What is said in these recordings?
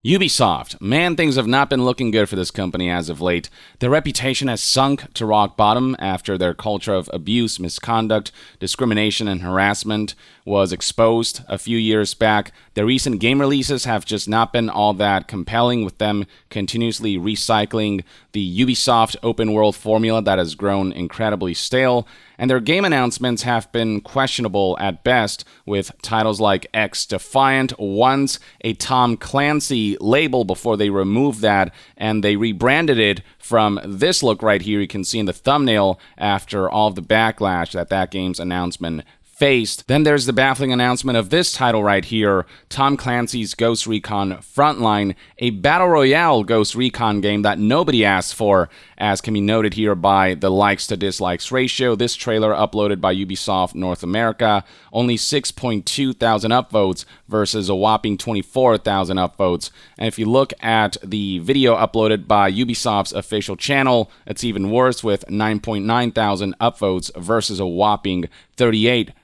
Ubisoft. Man, things have not been looking good for this company as of late. Their reputation has sunk to rock bottom after their culture of abuse, misconduct, discrimination, and harassment was exposed a few years back. Their recent game releases have just not been all that compelling, with them continuously recycling the Ubisoft open world formula that has grown incredibly stale. And their game announcements have been questionable at best, with titles like Defiant, once a Tom Clancy label before they removed that and they rebranded it from this look right here you can see in the thumbnail after all of the backlash that game's announcement faced. Then there's the baffling announcement of this title right here, Tom Clancy's Ghost Recon Frontline, a Battle Royale Ghost Recon game that nobody asked for, as can be noted here by the likes to dislikes ratio. This trailer uploaded by Ubisoft North America, only 6.2 thousand upvotes versus a whopping 24,000 upvotes. And if you look at the video uploaded by Ubisoft's official channel, it's even worse with 9.9 thousand upvotes versus a whopping 38,000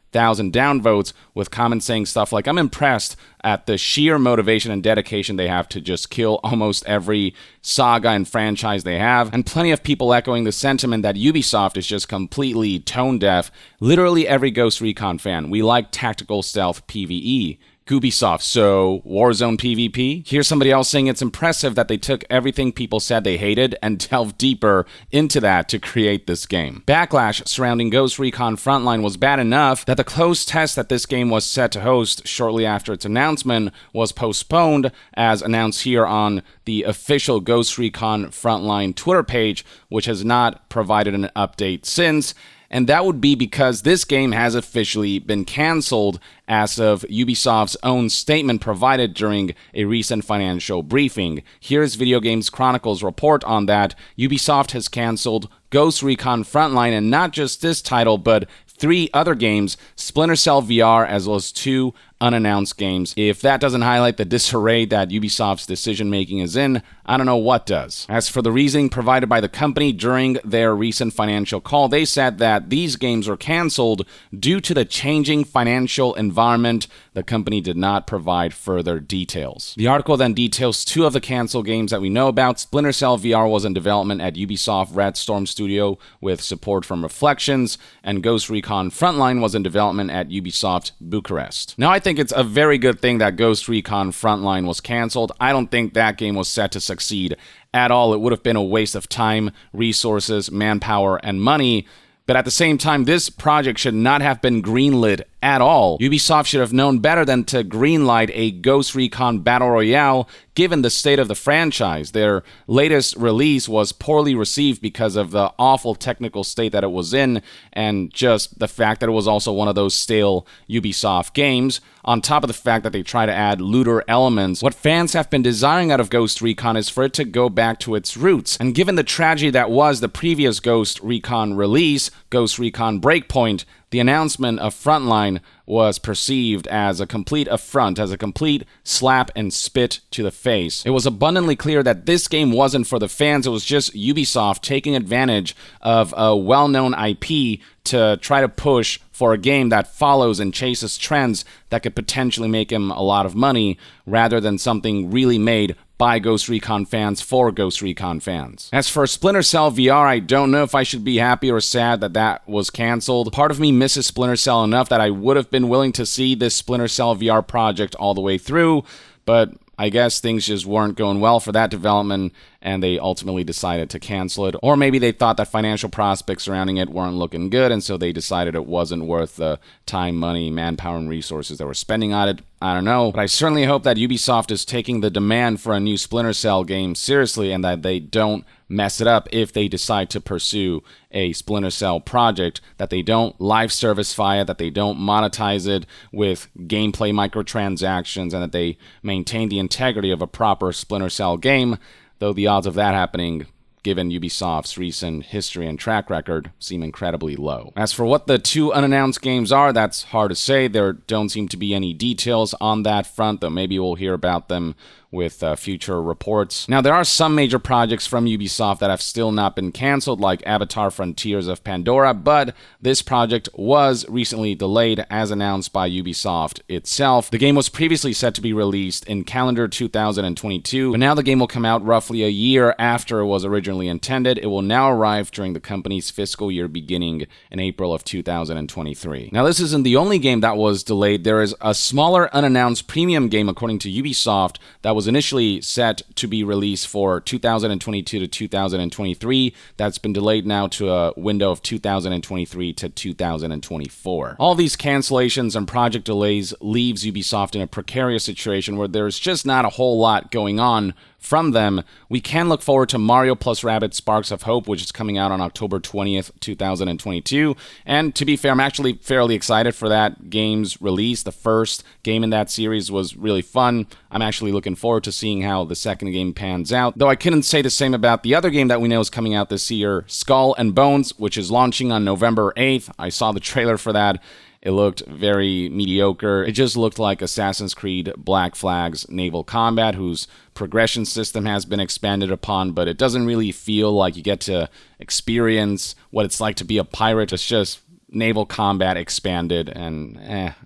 downvotes, with comments saying stuff like, "I'm impressed at the sheer motivation and dedication they have to just kill almost every saga and franchise they have," and plenty of people echoing the sentiment that Ubisoft is just completely tone deaf. Literally every Ghost Recon fan, we like tactical stealth PvE. Ubisoft, so Warzone PvP? Here's somebody else saying it's impressive that they took everything people said they hated and delved deeper into that to create this game. Backlash surrounding Ghost Recon Frontline was bad enough that the closed test that this game was set to host shortly after its announcement was postponed, as announced here on the official Ghost Recon Frontline Twitter page, which has not provided an update since. And that would be because this game has officially been canceled, as of Ubisoft's own statement provided during a recent financial briefing. Here's Video Games Chronicle's report on that. Ubisoft has canceled Ghost Recon Frontline, and not just this title, but 3 other games, Splinter Cell VR, as well as 2 unannounced games. If that doesn't highlight the disarray that Ubisoft's decision-making is in, I don't know what does. As for the reasoning provided by the company during their recent financial call, they said that these games were canceled due to the changing financial environment. The company did not provide further details. The article then details 2 of the canceled games that we know about. Splinter Cell VR was in development at Ubisoft Red Storm Studio with support from Reflections, and Ghost Recon Frontline was in development at Ubisoft Bucharest. Now, I think it's a very good thing that Ghost Recon Frontline was canceled. I don't think that game was set to succeed at all. It would have been a waste of time, resources, manpower, and money. But at the same time, this project should not have been greenlit at all. Ubisoft should have known better than to greenlight a Ghost Recon Battle Royale, given the state of the franchise. Their latest release was poorly received because of the awful technical state that it was in, and just the fact that it was also one of those stale Ubisoft games, on top of the fact that they try to add looter elements. What fans have been desiring out of Ghost Recon is for it to go back to its roots, and given the tragedy that was the previous Ghost Recon release, Ghost Recon Breakpoint, the announcement of Frontline was perceived as a complete affront, as a complete slap and spit to the face. It was abundantly clear that this game wasn't for the fans. It was just Ubisoft taking advantage of a well-known IP to try to push for a game that follows and chases trends that could potentially make him a lot of money, rather than something really made by Ghost Recon fans for Ghost Recon fans. As for Splinter Cell VR, I don't know if I should be happy or sad that that was canceled. Part of me misses Splinter Cell enough that I would have been willing to see this Splinter Cell VR project all the way through, but I guess things just weren't going well for that development, and they ultimately decided to cancel it. Or maybe they thought that financial prospects surrounding it weren't looking good, and so they decided it wasn't worth the time, money, manpower, and resources they were spending on it. I don't know, but I certainly hope that Ubisoft is taking the demand for a new Splinter Cell game seriously, and that they don't mess it up if they decide to pursue a Splinter Cell project, that they don't live servicify it, that they don't monetize it with gameplay microtransactions, and that they maintain the integrity of a proper Splinter Cell game, though the odds of that happening, given Ubisoft's recent history and track record, seem incredibly low. As for what the 2 unannounced games are, that's hard to say. There don't seem to be any details on that front, though maybe we'll hear about them with future reports. Now, there are some major projects from Ubisoft that have still not been canceled, like Avatar Frontiers of Pandora, but this project was recently delayed as announced by Ubisoft itself. The game was previously set to be released in calendar 2022, but now the game will come out roughly a year after it was originally intended. It will now arrive during the company's fiscal year beginning in April of 2023. Now, this isn't the only game that was delayed. There is a smaller unannounced premium game, according to Ubisoft, that was initially set to be released for 2022 to 2023. That's been delayed now to a window of 2023 to 2024. All these cancellations and project delays leaves Ubisoft in a precarious situation where there's just not a whole lot going on from them. We can look forward to Mario + Rabbids Sparks of Hope, which is coming out on October 20th, 2022. And to be fair, I'm actually fairly excited for that game's release. The first game in that series was really fun. I'm actually looking forward to seeing how the second game pans out. Though I couldn't say the same about the other game that we know is coming out this year, Skull and Bones, which is launching on November 8th. I saw the trailer for that. It looked very mediocre. It just looked like Assassin's Creed Black Flag's naval combat, whose progression system has been expanded upon, but it doesn't really feel like you get to experience what it's like to be a pirate. It's just naval combat expanded, and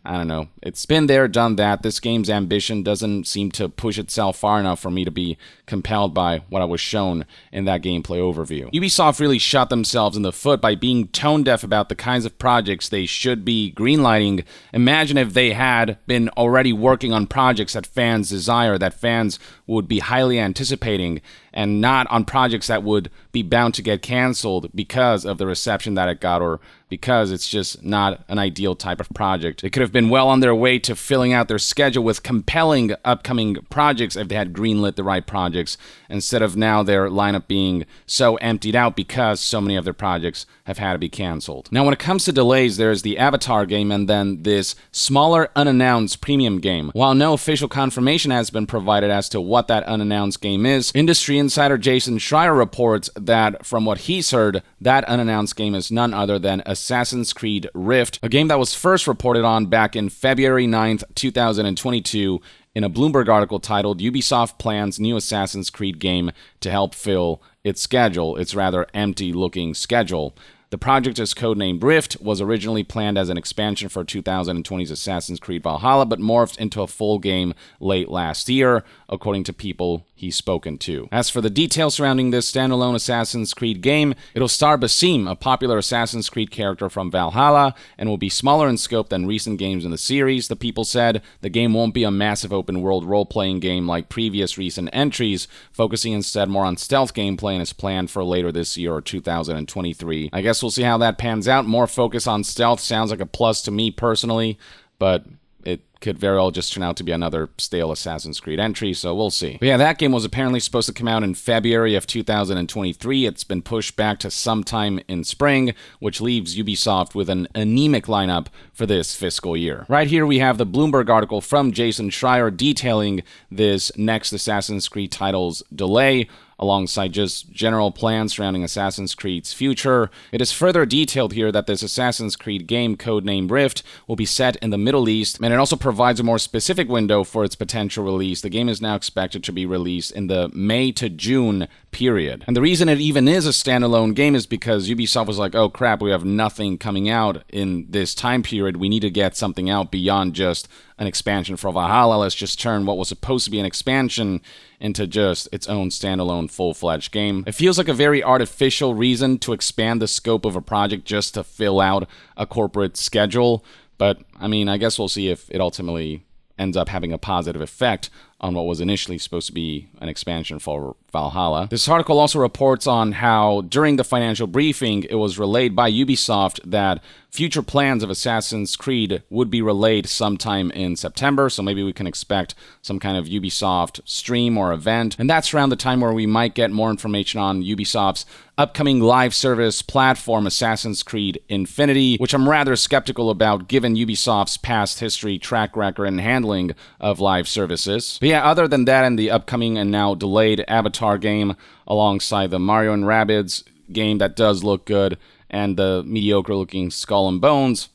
I don't know. It's been there, done that. This game's ambition doesn't seem to push itself far enough for me to be compelled by what I was shown in that gameplay overview. Ubisoft really shot themselves in the foot by being tone deaf about the kinds of projects they should be greenlighting. Imagine if they had been already working on projects that fans desire, that fans would be highly anticipating, and not on projects that would be bound to get canceled because of the reception that it got, or because it's just not an ideal type of project. They could have been well on their way to filling out their schedule with compelling upcoming projects if they had greenlit the right projects, instead of now their lineup being so emptied out because so many of their projects have had to be canceled. Now, when it comes to delays, there's the Avatar game and then this smaller unannounced premium game. While no official confirmation has been provided as to what that unannounced game is, industry insider Jason Schreier reports that from what he's heard, that unannounced game is none other than Assassin's Creed Rift, a game that was first reported on back in February 9th, 2022, in a Bloomberg article titled "Ubisoft Plans New Assassin's Creed Game to Help Fill Its Schedule," its rather empty-looking schedule. The project, is codenamed Rift, was originally planned as an expansion for 2020's Assassin's Creed Valhalla, but morphed into a full game late last year, according to people he's spoken to. As for the details surrounding this standalone Assassin's Creed game, it'll star Basim, a popular Assassin's Creed character from Valhalla, and will be smaller in scope than recent games in the series. The people said the game won't be a massive open-world role-playing game like previous recent entries, focusing instead more on stealth gameplay, and is planned for later this year or 2023. I guess we'll see how that pans out. More focus on stealth sounds like a plus to me personally, but it could very well just turn out to be another stale Assassin's Creed entry, so we'll see. But yeah, that game was apparently supposed to come out in February of 2023. It's been pushed back to sometime in spring, which leaves Ubisoft with an anemic lineup for this fiscal year. Right here we have the Bloomberg article from Jason Schreier detailing this next Assassin's Creed title's delay, alongside just general plans surrounding Assassin's Creed's future. It is further detailed here that this Assassin's Creed game, codenamed Rift, will be set in the Middle East, and it also provides a more specific window for its potential release. The game is now expected to be released in the May to June period. And the reason it even is a standalone game is because Ubisoft was like, oh crap, we have nothing coming out in this time period. We need to get something out beyond just an expansion for Valhalla. Let's just turn what was supposed to be an expansion into just its own standalone full-fledged game. It feels like a very artificial reason to expand the scope of a project just to fill out a corporate schedule, but I mean, I guess we'll see if it ultimately ends up having a positive effect on what was initially supposed to be an expansion for Valhalla. This article also reports on how, during the financial briefing, it was relayed by Ubisoft that future plans of Assassin's Creed would be relayed sometime in September, so maybe we can expect some kind of Ubisoft stream or event, and that's around the time where we might get more information on Ubisoft's upcoming live service platform, Assassin's Creed Infinity, which I'm rather skeptical about given Ubisoft's past history, track record, and handling of live services. But yeah, other than that and the upcoming and now delayed Avatar game, alongside the Mario and Rabbids game that does look good, and the mediocre-looking Skull and Bones,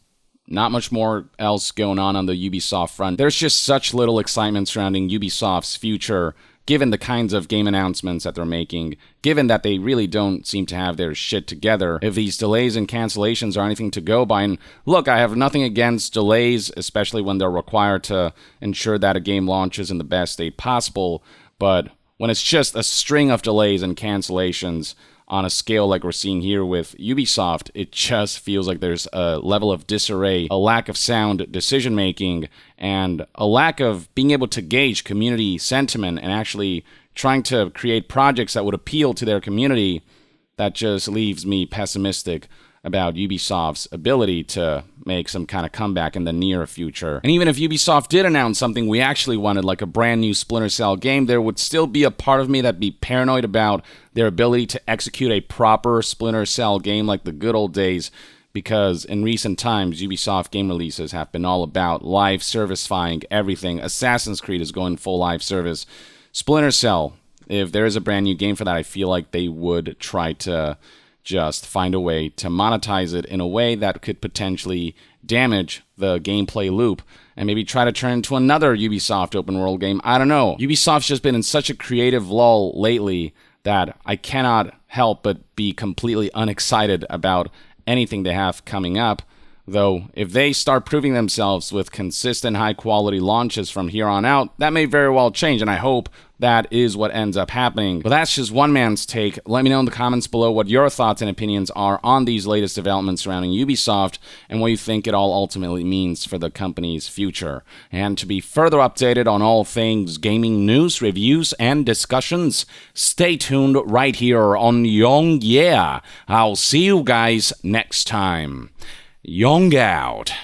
not much more else going on the Ubisoft front. There's just such little excitement surrounding Ubisoft's future, given the kinds of game announcements that they're making, given that they really don't seem to have their shit together. If these delays and cancellations are anything to go by, and look, I have nothing against delays, especially when they're required to ensure that a game launches in the best state possible, but when it's just a string of delays and cancellations on a scale like we're seeing here with Ubisoft, it just feels like there's a level of disarray, a lack of sound decision-making, and a lack of being able to gauge community sentiment and actually trying to create projects that would appeal to their community. That just leaves me pessimistic about Ubisoft's ability to make some kind of comeback in the near future. And even if Ubisoft did announce something we actually wanted, like a brand new Splinter Cell game, there would still be a part of me that'd be paranoid about their ability to execute a proper Splinter Cell game like the good old days, because in recent times, Ubisoft game releases have been all about live servicifying everything. Assassin's Creed is going full live service. Splinter Cell, if there is a brand new game for that, I feel like they would try to just find a way to monetize it in a way that could potentially damage the gameplay loop and maybe try to turn into another Ubisoft open world game. I don't know. Ubisoft's just been in such a creative lull lately that I cannot help but be completely unexcited about anything they have coming up. Though, if they start proving themselves with consistent high-quality launches from here on out, that may very well change, and I hope that is what ends up happening. But that's just one man's take. Let me know in the comments below what your thoughts and opinions are on these latest developments surrounding Ubisoft and what you think it all ultimately means for the company's future. And to be further updated on all things gaming news, reviews, and discussions, stay tuned right here on Young Yeah. I'll see you guys next time. Young out.